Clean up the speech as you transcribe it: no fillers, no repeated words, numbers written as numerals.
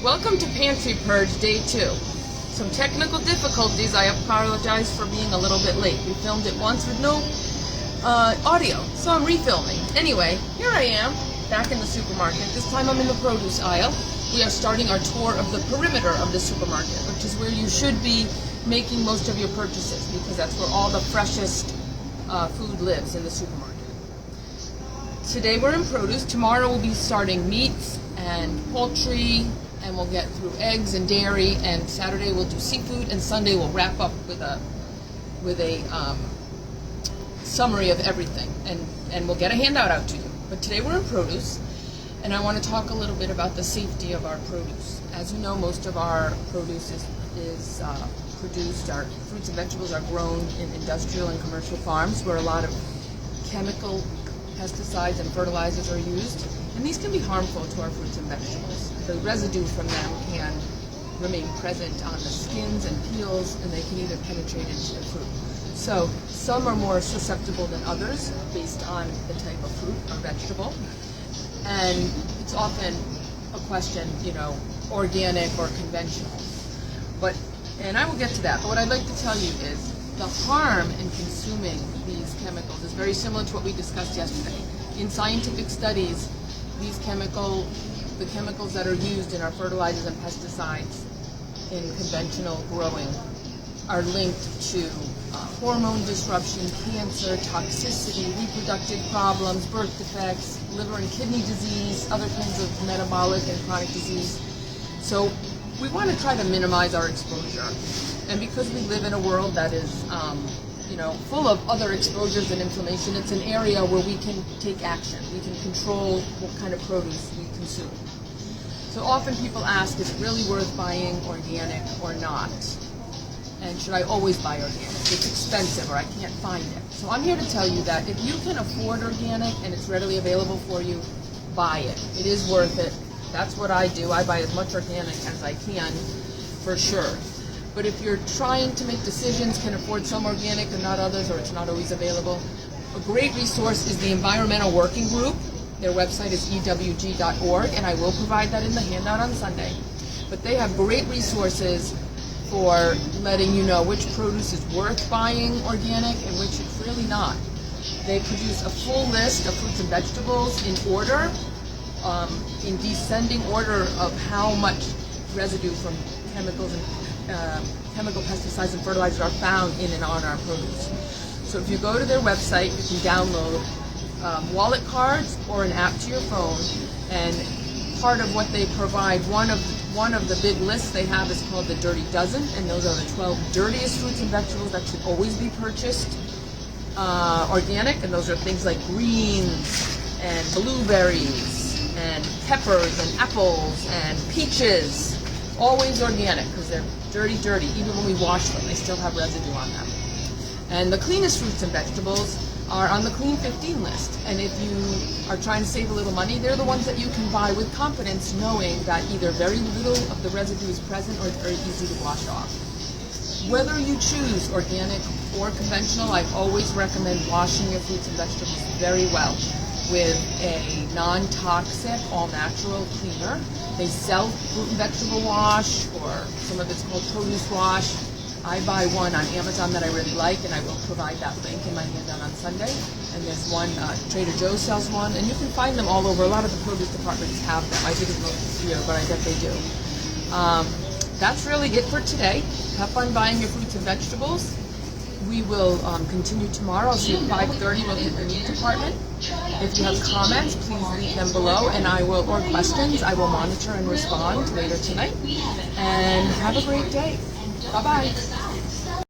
Welcome to Pantry Purge Day 2. Some technical difficulties. I apologize for being a little bit late. We filmed it once with no audio, so I'm refilming. Anyway, here I am, back in the supermarket. This time I'm in the produce aisle. We are starting our tour of the perimeter of the supermarket, which is where you should be making most of your purchases, because that's where all the freshest food lives, in the supermarket. Today we're in produce. Tomorrow we'll be starting meats and poultry, and we'll get through eggs and dairy, and Saturday we'll do seafood, and Sunday we'll wrap up with a summary of everything, and we'll get a handout out to you. But today we're in produce, and I want to talk a little bit about the safety of our produce. As you know, most of our produce is produced, our fruits and vegetables are grown in industrial and commercial farms where a lot of chemical pesticides and fertilizers are used, and these can be harmful to our fruits and vegetables. The residue from them can remain present on the skins and peels, and they can even penetrate into the fruit. So some are more susceptible than others based on the type of fruit or vegetable, and it's often a question, organic or conventional. And I will get to that, but what I'd like to tell you is the harm in consuming these chemicals is very similar to what we discussed yesterday. In scientific studies, the chemicals that are used in our fertilizers and pesticides in conventional growing are linked to hormone disruption, cancer, toxicity, reproductive problems, birth defects, liver and kidney disease, other kinds of metabolic and chronic disease. So we want to try to minimize our exposure. And because we live in a world that is full of other exposures and inflammation, it's an area where we can take action. We can control what kind of produce we consume. So often people ask, is it really worth buying organic or not? And should I always buy organic? It's expensive, or I can't find it. So I'm here to tell you that if you can afford organic and it's readily available for you, buy it. It is worth it. That's what I do. I buy as much organic as I can, for sure. But if you're trying to make decisions, can afford some organic and not others, or it's not always available, a great resource is the Environmental Working Group. Their website is ewg.org, and I will provide that in the handout on Sunday. But they have great resources for letting you know which produce is worth buying organic and which it's really not. They produce a full list of fruits and vegetables in order, in descending order of how much residue from chemicals and chemical pesticides and fertilizers are found in and on our produce. So if you go to their website, you can download wallet cards or an app to your phone, and part of what they provide, one of the big lists they have is called the Dirty Dozen, and those are the 12 dirtiest fruits and vegetables that should always be purchased organic, and those are things like greens and blueberries and peppers and apples and peaches. Always organic, because they're dirty. Even when we wash them, they still have residue on them. And the cleanest fruits and vegetables are on the Clean 15 list. And if you are trying to save a little money, they're the ones that you can buy with confidence, knowing that either very little of the residue is present or it's very easy to wash off. Whether you choose organic or conventional, I always recommend washing your fruits and vegetables very well with a non-toxic, all-natural cleaner. They sell fruit and vegetable wash, or some of it's called produce wash. I buy one on Amazon that I really like, and I will provide that link in my handout on Sunday. And there's one, Trader Joe's sells one, and you can find them all over. A lot of the produce departments have them. I didn't know this year, but I bet they do. That's really it for today. Have fun buying your fruits and vegetables. We will continue tomorrow. I'll see you at 5:30. We'll hit the meat department. If you have comments, please leave them below, and or questions, I will monitor and respond later tonight. And have a great day. Bye-bye.